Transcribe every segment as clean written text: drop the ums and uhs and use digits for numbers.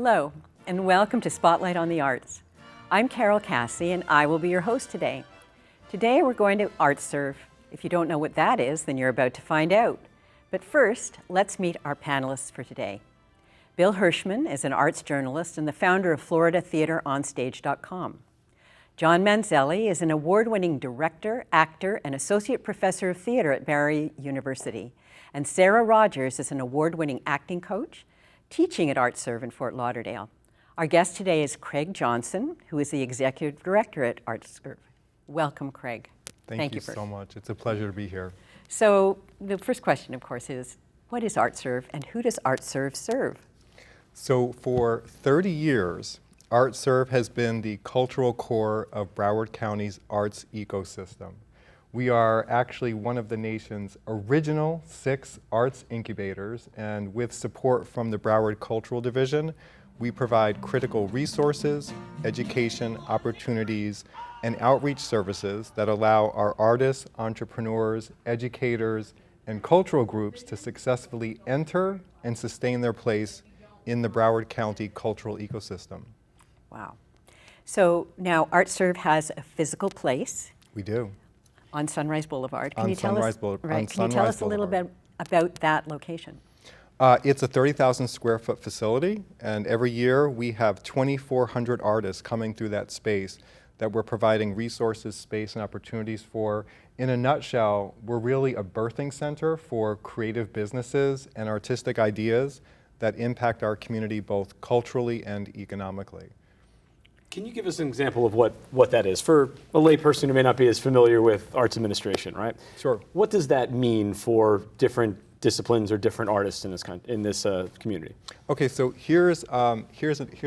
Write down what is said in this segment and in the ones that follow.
Hello, and welcome to Spotlight on the Arts. I'm Carol Cassie, and I will be your host today. Today we're going to Artserve. If you don't know what that is, then you're about to find out. But first, let's meet our panelists for today. Bill Hirschman is an arts journalist and the founder of FloridaTheaterOnStage.com. John Manzelli is an award-winning director, actor, and associate professor of theater at Barry University. And Sarah Rogers is an award-winning acting coach, teaching at Artserve in Fort Lauderdale. Our guest today is Craig Johnson, who is the executive director at Artserve. Welcome, Craig. Thank you so much. It's a pleasure to be here. So the first question, of course, is what is Artserve and who does Artserve serve? So for 30 years, Artserve has been the cultural core of Broward County's arts ecosystem. We are actually one of the nation's original 6 arts incubators, and with support from the Broward Cultural Division, we provide critical resources, education, opportunities, and outreach services that allow our artists, entrepreneurs, educators, and cultural groups to successfully enter and sustain their place in the Broward County cultural ecosystem. Wow. So now Artserve has a physical place. We do. On Sunrise Boulevard. Can you tell us a little bit about that location? It's a 30,000 square foot facility, and every year we have 2,400 artists coming through that space that we're providing resources, space, and opportunities for. In a nutshell, we're really a birthing center for creative businesses and artistic ideas that impact our community both culturally and economically. Can you give us an example of what that is? For a layperson who may not be as familiar with arts administration, right? Sure. What does that mean for different disciplines or different artists in this community? Okay, so here's a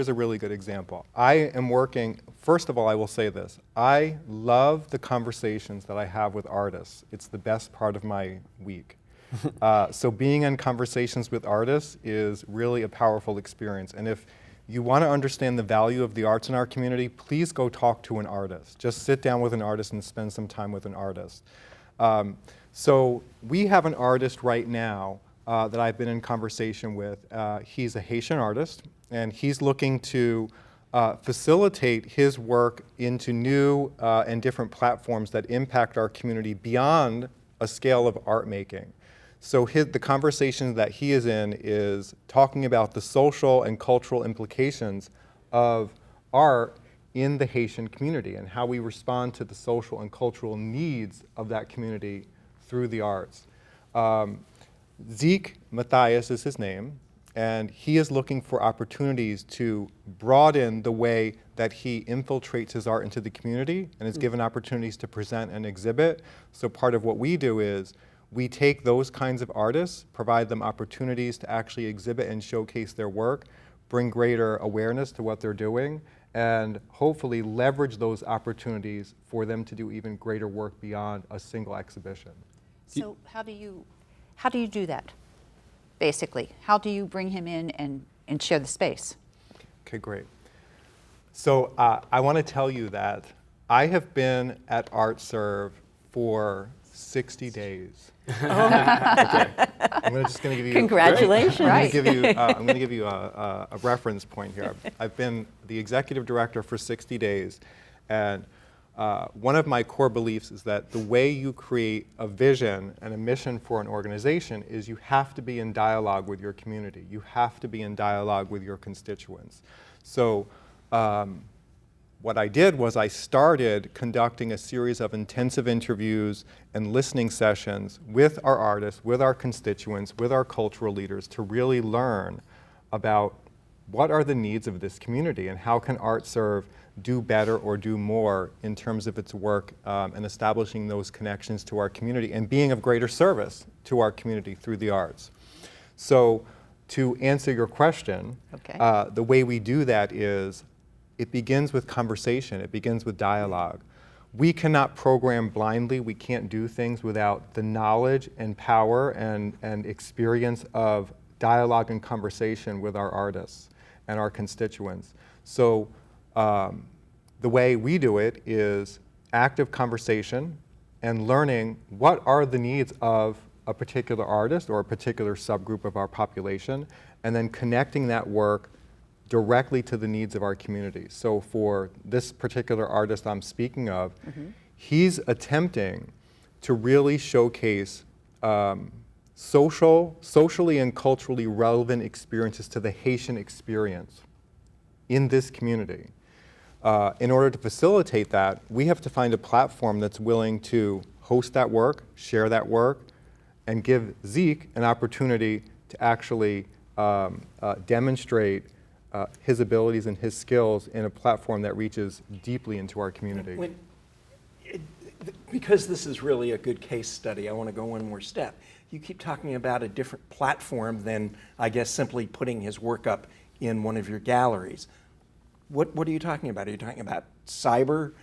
really good example. I am working, first of all, I will say this. I love the conversations that I have with artists. It's the best part of my week. So being in conversations with artists is really a powerful experience. And if you want to understand the value of the arts in our community, please go talk to an artist. Just sit down with an artist and spend some time with an artist. So we have an artist right now that I've been in conversation with. He's a Haitian artist, and he's looking to facilitate his work into new and different platforms that impact our community beyond a scale of art making. So the conversation that he is in is talking about the social and cultural implications of art in the Haitian community and how we respond to the social and cultural needs of that community through the arts. Zeke Matthias is his name, and he is looking for opportunities to broaden the way that he infiltrates his art into the community and is given opportunities to present and exhibit. So part of what we do is we take those kinds of artists, provide them opportunities to actually exhibit and showcase their work, bring greater awareness to what they're doing, and hopefully leverage those opportunities for them to do even greater work beyond a single exhibition. So how do you do that, basically? How do you bring him in and share the space? Okay, great. So I want to tell you that I have been at Artserve for 60 days. Okay. I'm just going to give you. Congratulations! I'm going to give you a reference point here. I've been the executive director for 60 days, and one of my core beliefs is that the way you create a vision and a mission for an organization is you have to be in dialogue with your community. You have to be in dialogue with your constituents. So. What I did was I started conducting a series of intensive interviews and listening sessions with our artists, with our constituents, with our cultural leaders to really learn about what are the needs of this community and how can Artserve do better or do more in terms of its work and establishing those connections to our community and being of greater service to our community through the arts. So to answer your question, okay. The way we do that is it begins with conversation, it begins with dialogue. We cannot program blindly, we can't do things without the knowledge and power and experience of dialogue and conversation with our artists and our constituents. So the way we do it is active conversation and learning what are the needs of a particular artist or a particular subgroup of our population, and then connecting that work directly to the needs of our community. So for this particular artist I'm speaking of, he's attempting to really showcase socially and culturally relevant experiences to the Haitian experience in this community. In order to facilitate that, we have to find a platform that's willing to host that work, share that work, and give Zeke an opportunity to actually demonstrate his abilities and his skills in a platform that reaches deeply into our community. Because this is really a good case study, I want to go one more step. You keep talking about a different platform than, I guess, simply putting his work up in one of your galleries. What are you talking about? Are you talking about cyber,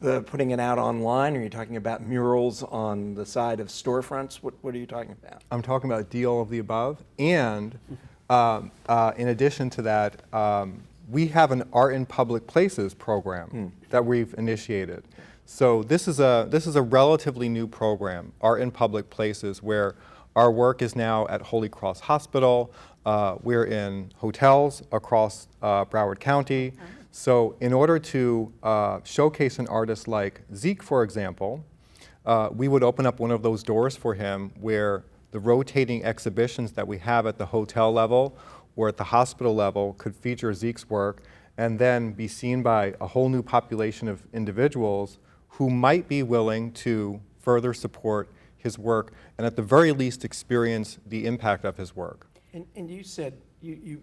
putting it out online? Are you talking about murals on the side of storefronts? What are you talking about? I'm talking about all of the above. And in addition to that, we have an Art in Public Places program that we've initiated. So this is a relatively new program, Art in Public Places, where our work is now at Holy Cross Hospital. We're in hotels across Broward County. So in order to showcase an artist like Zeke, for example, we would open up one of those doors for him where the rotating exhibitions that we have at the hotel level or at the hospital level could feature Zeke's work and then be seen by a whole new population of individuals who might be willing to further support his work and at the very least experience the impact of his work. And you said you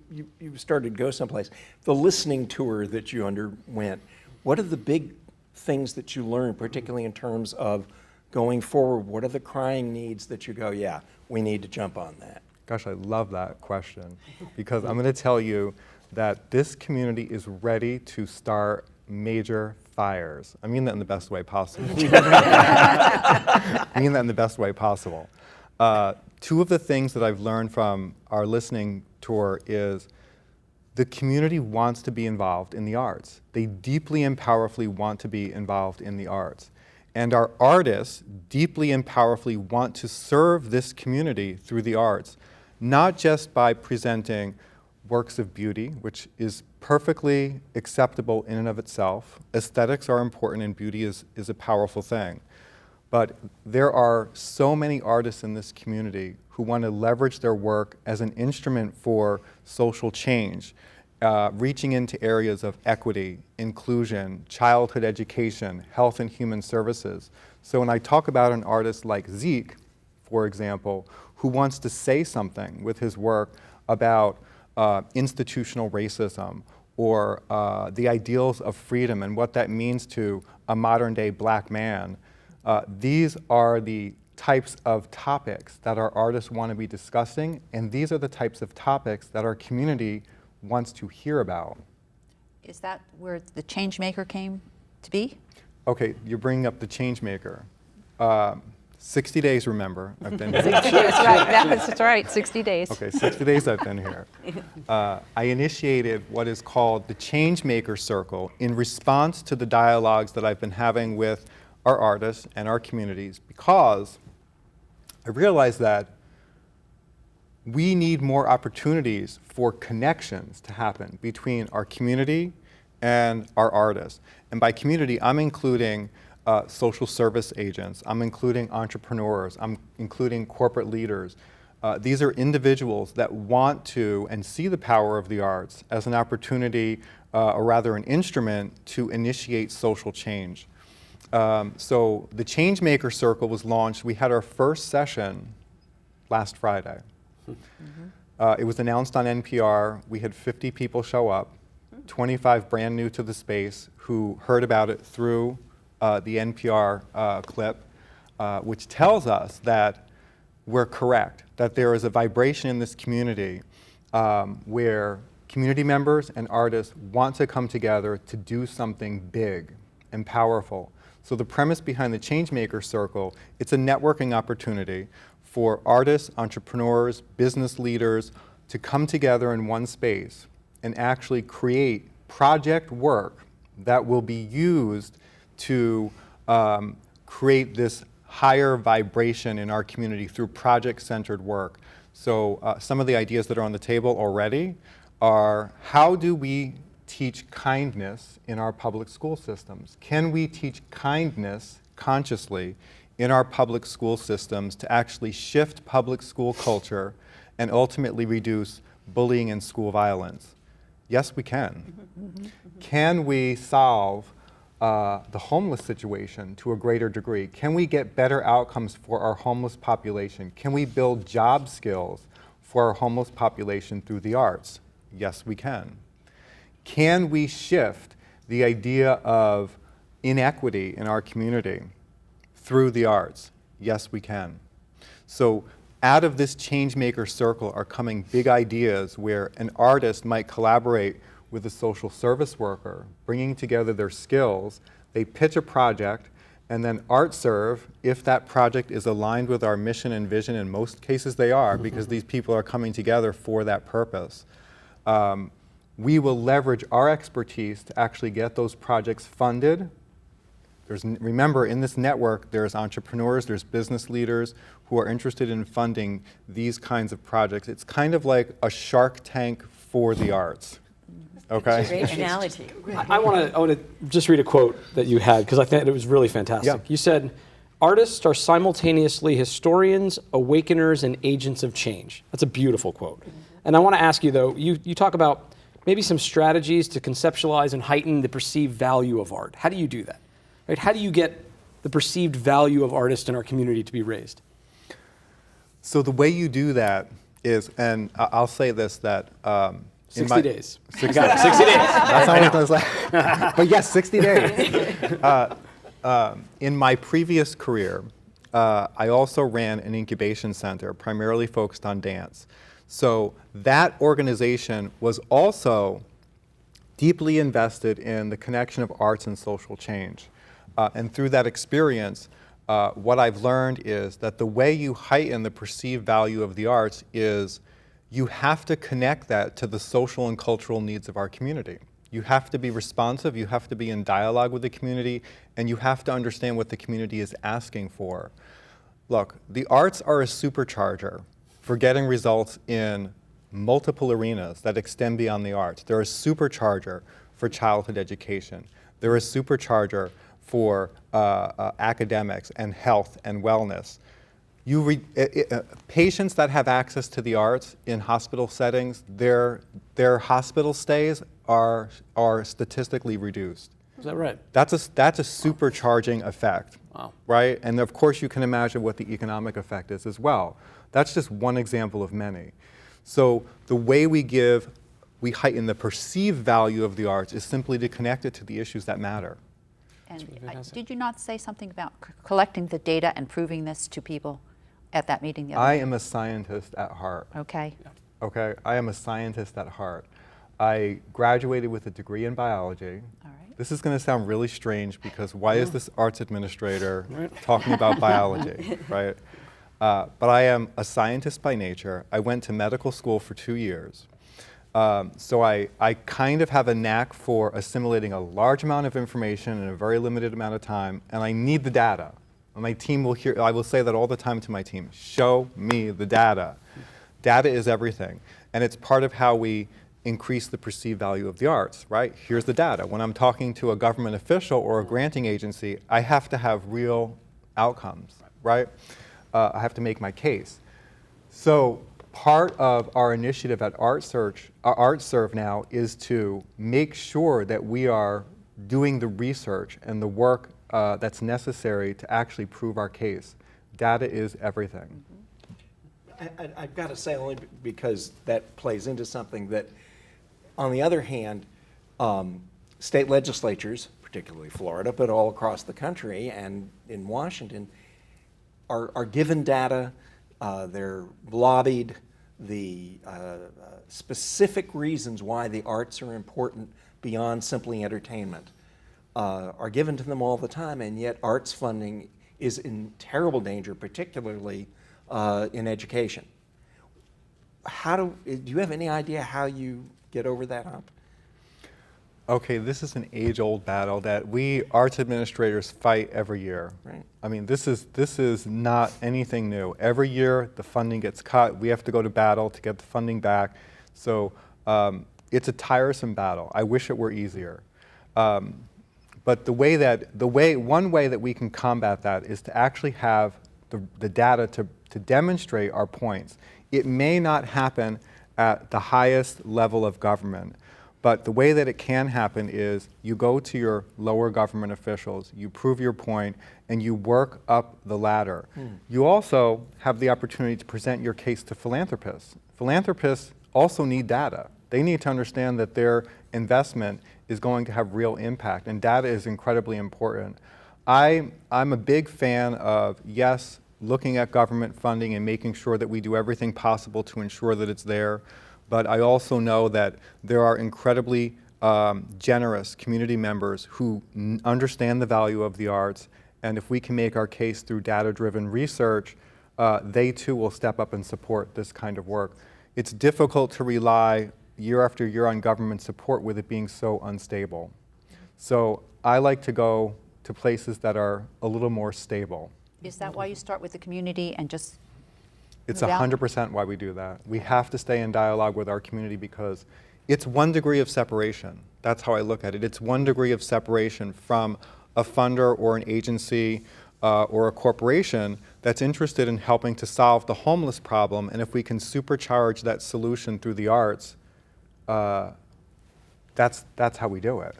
started to go someplace. The listening tour that you underwent, what are the big things that you learned, particularly in terms of going forward? What are the crying needs that you go, yeah, we need to jump on that? Gosh, I love that question because I'm going to tell you that this community is ready to start major fires. I mean that in the best way possible. I mean that in the best way possible. Two of the things that I've learned from our listening tour is the community wants to be involved in the arts. They deeply and powerfully want to be involved in the arts. And our artists deeply and powerfully want to serve this community through the arts, not just by presenting works of beauty, which is perfectly acceptable in and of itself. Aesthetics are important and beauty is a powerful thing. But there are so many artists in this community who want to leverage their work as an instrument for social change, reaching into areas of equity, inclusion, childhood education, health and human services. So when I talk about an artist like Zeke, for example, who wants to say something with his work about institutional racism or the ideals of freedom and what that means to a modern day black man, these are the types of topics that our artists want to be discussing, and these are the types of topics that our community wants to hear about. Is that where the Changemaker came to be? Okay, you're bringing up the Changemaker. 60 days, remember, I've been here. 60 days, right. That's right, 60 days. Okay, 60 days I've been here. I initiated what is called the Changemaker Circle in response to the dialogues that I've been having with our artists and our communities because I realized that we need more opportunities for connections to happen between our community and our artists. And by community, I'm including social service agents, I'm including entrepreneurs, I'm including corporate leaders. These are individuals that want to and see the power of the arts as an opportunity, or rather an instrument, to initiate social change. So the Changemaker Circle was launched. We had our first session last Friday. It was announced on NPR. We had 50 people show up, 25 brand new to the space who heard about it through the NPR clip, which tells us that we're correct, that there is a vibration in this community where community members and artists want to come together to do something big and powerful. So the premise behind the Changemaker Circle, it's a networking opportunity for artists, entrepreneurs, business leaders to come together in one space and actually create project work that will be used to create this higher vibration in our community through project-centered work. So some of the ideas that are on the table already are, how do we teach kindness in our public school systems? Can we teach kindness consciously in our public school systems to actually shift public school culture and ultimately reduce bullying and school violence? Yes, we can. Can we solve the homeless situation to a greater degree? Can we get better outcomes for our homeless population? Can we build job skills for our homeless population through the arts? Yes, we can. Can we shift the idea of inequity in our community through the arts? Yes, we can. So out of this changemaker circle are coming big ideas where an artist might collaborate with a social service worker, bringing together their skills. They pitch a project, and then Artserve, if that project is aligned with our mission and vision, in most cases they are, because these people are coming together for that purpose, we will leverage our expertise to actually get those projects funded. Remember, in this network, there's entrepreneurs, there's business leaders who are interested in funding these kinds of projects. It's kind of like a Shark Tank for the arts. Okay? Great analogy. I want to just read a quote that you had, because I think it was really fantastic. Yeah. You said, "Artists are simultaneously historians, awakeners, and agents of change." That's a beautiful quote. And I want to ask you, though, you talk about maybe some strategies to conceptualize and heighten the perceived value of art. How do you do that? Right? How do you get the perceived value of artists in our community to be raised? So the way you do that is, and I'll say this, that 60 days. 60 Got it. 60 days. That's not what I was like. But yes, 60 days. In my previous career, I also ran an incubation center, primarily focused on dance. So that organization was also deeply invested in the connection of arts and social change. And through that experience, what I've learned is that the way you heighten the perceived value of the arts is you have to connect that to the social and cultural needs of our community. You have to be responsive, you have to be in dialogue with the community, and you have to understand what the community is asking for. Look, the arts are a supercharger for getting results in multiple arenas that extend beyond the arts. They're a supercharger for childhood education. They're a supercharger for academics and health and wellness. Patients that have access to the arts in hospital settings, their hospital stays are statistically reduced. Is that right? That's a supercharging effect, Wow. right? And of course you can imagine what the economic effect is as well. That's just one example of many. So the way we heighten the perceived value of the arts is simply to connect it to the issues that matter. And fantastic. did you not say something about collecting the data and proving this to people at that meeting the other I day? am a scientist at heart. Okay. Okay, I am a scientist at heart. I graduated with a degree in biology. All right. This is going to sound really strange because why is this arts administrator talking about biology, right? But I am a scientist by nature. I went to medical school for 2 years. So I kind of have a knack for assimilating a large amount of information in a very limited amount of time, and I need the data. And my team will hear, I will say that all the time to my team, show me the data. Data is everything, and it's part of how we increase the perceived value of the arts, right? Here's the data. When I'm talking to a government official or a granting agency, I have to have real outcomes, right? I have to make my case. So part of our initiative at Artserve now is to make sure that we are doing the research and the work that's necessary to actually prove our case. Data is everything. I've got to say, only because that plays into something that, on the other hand, state legislatures, particularly Florida, but all across the country and in Washington, are given data, they're lobbied, the specific reasons why the arts are important beyond simply entertainment are given to them all the time, and yet arts funding is in terrible danger, particularly in education. Do you have any idea how you get over that hump? Okay, this is an age-old battle that we arts administrators fight every year. Right. I mean, this is not anything new. Every year, the funding gets cut. We have to go to battle to get the funding back. So It's a tiresome battle. I wish it were easier. But one way that we can combat that is to actually have the data to demonstrate our points. It may not happen at the highest level of government, but the way that it can happen is you go to your lower government officials, you prove your point, and you work up the ladder. You also have the opportunity to present your case to philanthropists. Philanthropists also need data. They need to understand that their investment is going to have real impact, and data is incredibly important. I'm a big fan of, yes, looking at government funding and making sure that we do everything possible to ensure that it's there, but I also know that there are incredibly generous community members who understand the value of the arts, and if we can make our case through data-driven research, they too will step up and support this kind of work. It's difficult to rely year after year on government support with it being so unstable. So I like to go to places that are a little more stable. Is that why you start with the community and just It's move out? 100% why we do that. We have to stay in dialogue with our community because it's 1 degree of separation. That's how I look at it. It's 1 degree of separation from a funder or an agency or a corporation that's interested in helping to solve the homeless problem. And if we can supercharge that solution through the arts, that's how we do it.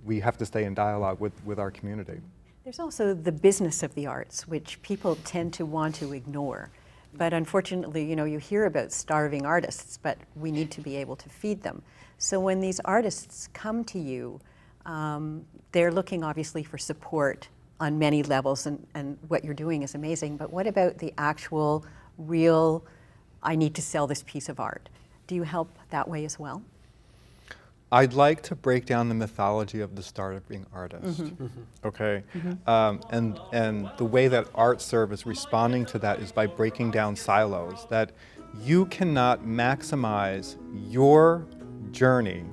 We have to stay in dialogue with our community. There's also the business of the arts, which people tend to want to ignore. But unfortunately, you hear about starving artists, but we need to be able to feed them. So when these artists come to you, they're looking obviously for support on many levels, and what you're doing is amazing. But what about the actual, real, I need to sell this piece of art? Do you help that way as well? I'd like to break down the mythology of the starving artist, okay? And the way that Artserve is responding to that is by breaking down silos, that you cannot maximize your journey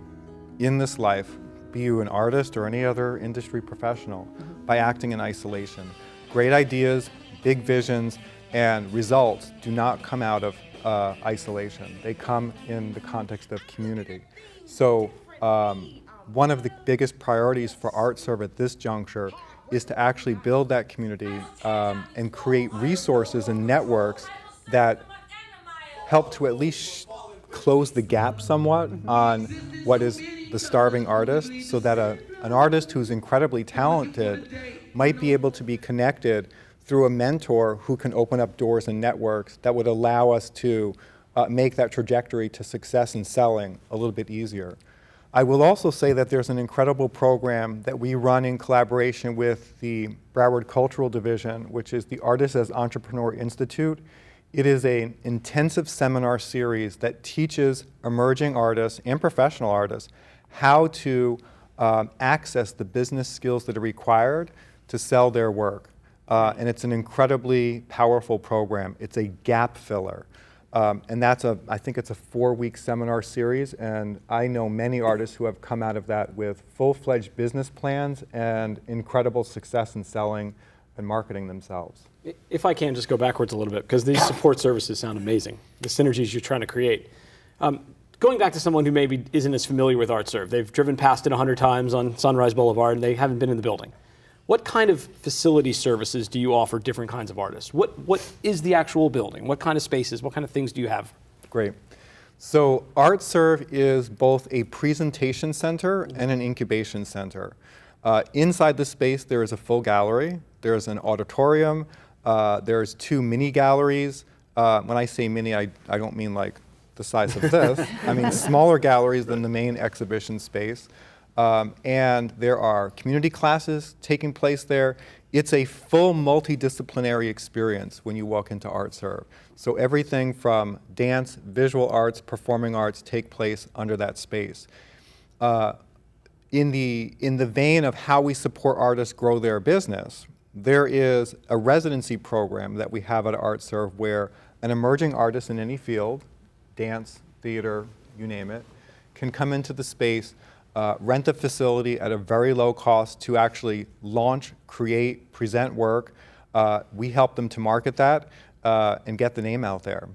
in this life, be you an artist or any other industry professional, by acting in isolation. Great ideas, big visions, and results do not come out of isolation. They come in the context of community. So one of the biggest priorities for Artserve at this juncture is to actually build that community and create resources and networks that help to at least close the gap somewhat on what is the starving artist, so that an artist who's incredibly talented might be able to be connected through a mentor who can open up doors and networks that would allow us to make that trajectory to success in selling a little bit easier. I will also say that there's an incredible program that we run in collaboration with the Broward Cultural Division, which is the Artists as Entrepreneur Institute. It is an intensive seminar series that teaches emerging artists and professional artists how to access the business skills that are required to sell their work. And it's an incredibly powerful program. It's a gap filler. And I think it's a 4-week seminar series, and I know many artists who have come out of that with full-fledged business plans and incredible success in selling and marketing themselves. If I can just go backwards a little bit, because these support services sound amazing, the synergies you're trying to create. Going back to someone who maybe isn't as familiar with Artserve, they've driven past it 100 times on Sunrise Boulevard and they haven't been in the building. What kind of facility services do you offer different kinds of artists? What is the actual building? What kind of spaces? What kind of things do you have? Great. So Artserve is both a presentation center and an incubation center. Inside the space, there is a full gallery. There's an auditorium. There's 2 mini galleries. When I say mini, I don't mean like the size of this. I mean smaller galleries than the main exhibition space. And there are community classes taking place there. It's a full multidisciplinary experience when you walk into Artserve. So everything from dance, visual arts, performing arts take place under that space. In the vein of how we support artists grow their business, there is a residency program that we have at Artserve where an emerging artist in any field, dance, theater, you name it, can come into the space, rent a facility at a very low cost to actually launch, create, present work. We help them to market that and get the name out there.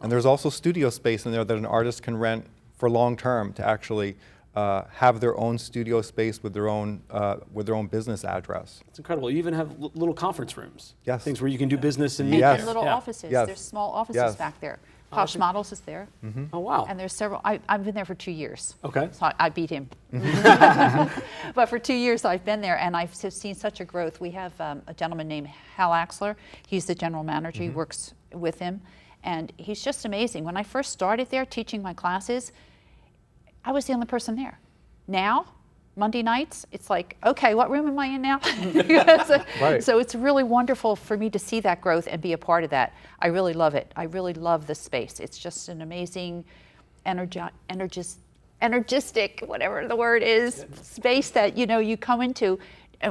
And there's also studio space in there that an artist can rent for long term to actually have their own studio space with their own business address. It's incredible. You even have little conference rooms. Yes. Things where you can do business and meet Yes. there. And little Yeah. offices. Yes. There's small offices Yes. back there. Posh Models is there. Oh, wow. And there's several. I've been there for 2 years. Okay. So I beat him. But for 2 years I've been there, and I've seen such a growth. We have a gentleman named Hal Axler. He's the general manager. He works with him, and he's just amazing. When I first started there teaching my classes, I was the only person there. Now, Monday nights, it's like, okay, what room am I in now? Right. So it's really wonderful for me to see that growth and be a part of that. I really love it. I really love the space. It's just an amazing, energistic, whatever the word is, space that you come into.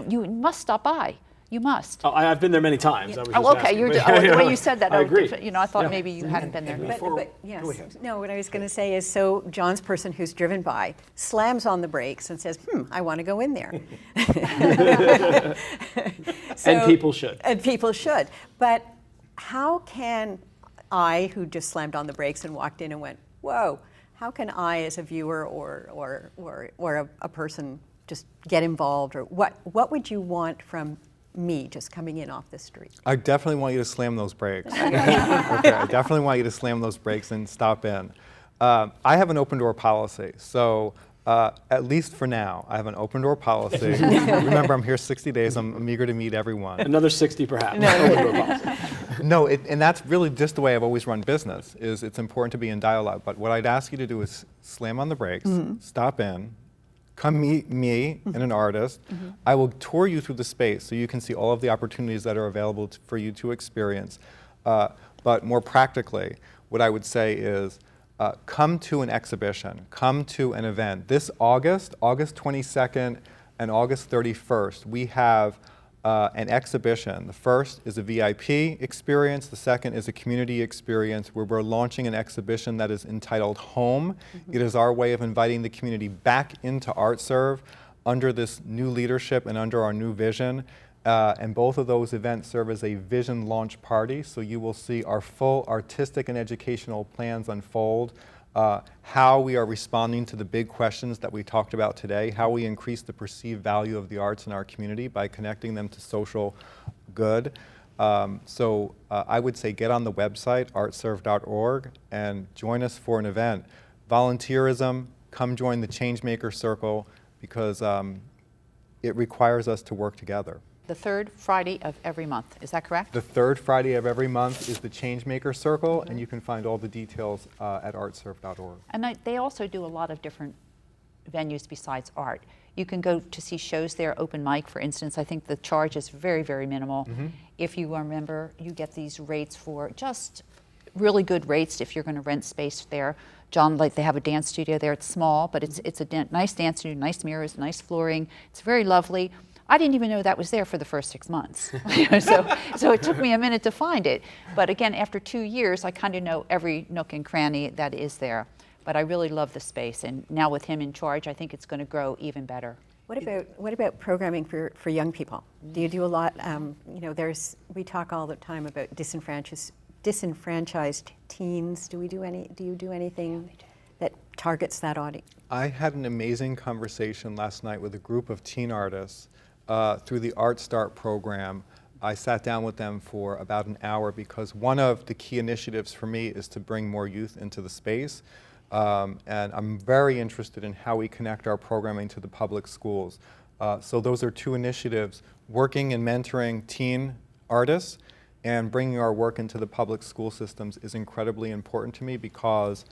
You must stop by. You must. Oh, I've been there many times. I was just Oh, okay. asking, but- The way you said that, I agree. I thought Yeah. maybe you hadn't been there. But yes, no, what I was going to say is, so John's person who's driven by slams on the brakes and says, I want to go in there. And people should. And people should. But how can I, who just slammed on the brakes and walked in and went, whoa, how can I as a viewer or a person just get involved? Or what would you want from me just coming in off the street? I definitely want you to slam those brakes. Okay, I definitely want you to slam those brakes and stop in. I have an open door policy, so at least for now, I have an open door policy. Remember, I'm here 60 days. I'm eager to meet everyone. Another 60 perhaps. No, and that's really just the way I've always run business. Is it's important to be in dialogue. But what I'd ask you to do is slam on the brakes, stop in, come meet me and an artist. I will tour you through the space so you can see all of the opportunities that are available for you to experience. But more practically, what I would say is come to an exhibition, come to an event. This August 22nd and August 31st, we have an exhibition. The first is a VIP experience. The second is a community experience where we're launching an exhibition that is entitled Home. It is our way of inviting the community back into Artserve under this new leadership and under our new vision. And both of those events serve as a vision launch party. So you will see our full artistic and educational plans unfold. How we are responding to the big questions that we talked about today, how we increase the perceived value of the arts in our community by connecting them to social good. So I would say get on the website, artserve.org, and join us for an event. Volunteerism, come join the Changemaker Circle, because it requires us to work together. The third Friday of every month, is that correct? The third Friday of every month is the Changemaker Circle, and you can find all the details at artserve.org. And they also do a lot of different venues besides art. You can go to see shows there, open mic, for instance. I think the charge is very, very minimal. If you are a member, you get these rates for just really good rates if you're going to rent space there. John, they have a dance studio there. It's small, but it's a nice dance studio, nice mirrors, nice flooring. It's very lovely. I didn't even know that was there for the first 6 months. So it took me a minute to find it. But again, after 2 years, I kind of know every nook and cranny that is there. But I really love the space. And now with him in charge, I think it's going to grow even better. What about programming for young people? Do you do a lot? We talk all the time about disenfranchised teens. Do you do anything that targets that audience? I had an amazing conversation last night with a group of teen artists through the Art Start program. I sat down with them for about an hour because one of the key initiatives for me is to bring more youth into the space. And I'm very interested in how we connect our programming to the public schools. So those are two initiatives, working and mentoring teen artists and bringing our work into the public school systems is incredibly important to me because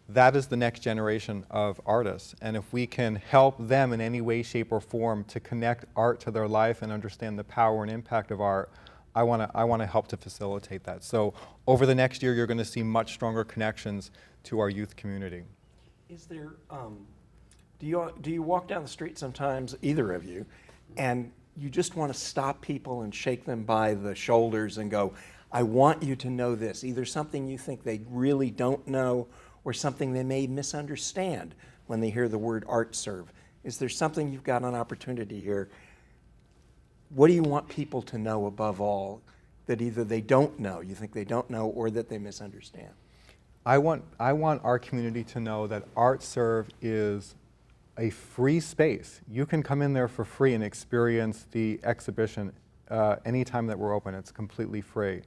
that is the next generation of artists. And if we can help them in any way, shape, or form to connect art to their life and understand the power and impact of art, I want to help to facilitate that. So over the next year, you're going to see much stronger connections to our youth community. Is there, do you walk down the street sometimes, either of you, and you just want to stop people and shake them by the shoulders and go, I want you to know this, either something you think they really don't know or something they may misunderstand when they hear the word Artserve? Is there something you've got an opportunity here? What do you want people to know above all that either they don't know, you think they don't know, or that they misunderstand? I want our community to know that Artserve is a free space. You can come in there for free and experience the exhibition anytime that we're open. It's completely free.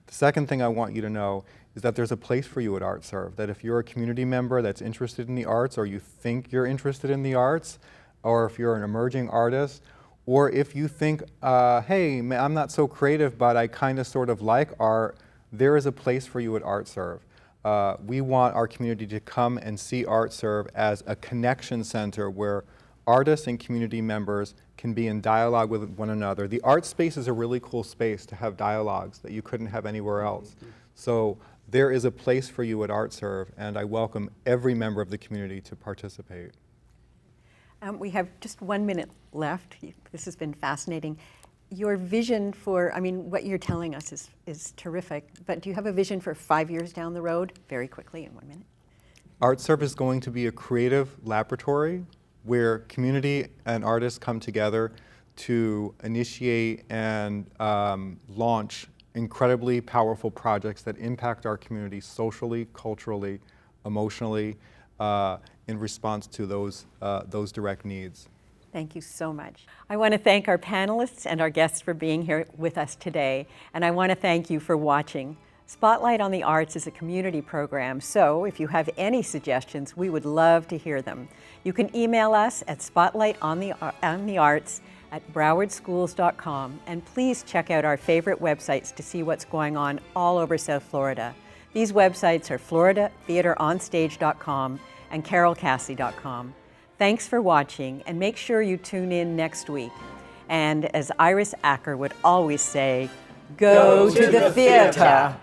The second thing I want you to know is that there's a place for you at Artserve, that if you're a community member that's interested in the arts, or you think you're interested in the arts, or if you're an emerging artist, or if you think, hey, I'm not so creative, but I kind of sort of like art, there is a place for you at Artserve. We want our community to come and see Artserve as a connection center where artists and community members can be in dialogue with one another. The art space is a really cool space to have dialogues that you couldn't have anywhere else. So there is a place for you at Artserve, and I welcome every member of the community to participate. We have just 1 minute left. This has been fascinating. Your vision for, I mean, what you're telling us is terrific, but do you have a vision for 5 years down the road? Very quickly, in 1 minute. Artserve is going to be a creative laboratory where community and artists come together to initiate and launch incredibly powerful projects that impact our community socially, culturally, emotionally, in response to those direct needs. Thank you so much. I want to thank our panelists and our guests for being here with us today, and I want to thank you for watching. Spotlight on the Arts is a community program, so if you have any suggestions, we would love to hear them. You can email us at spotlightonthearts@browardschools.com, and please check out our favorite websites to see what's going on all over South Florida. These websites are floridatheateronstage.com and carolcassie.com. Thanks for watching, and make sure you tune in next week. And as Iris Acker would always say, go to the theater.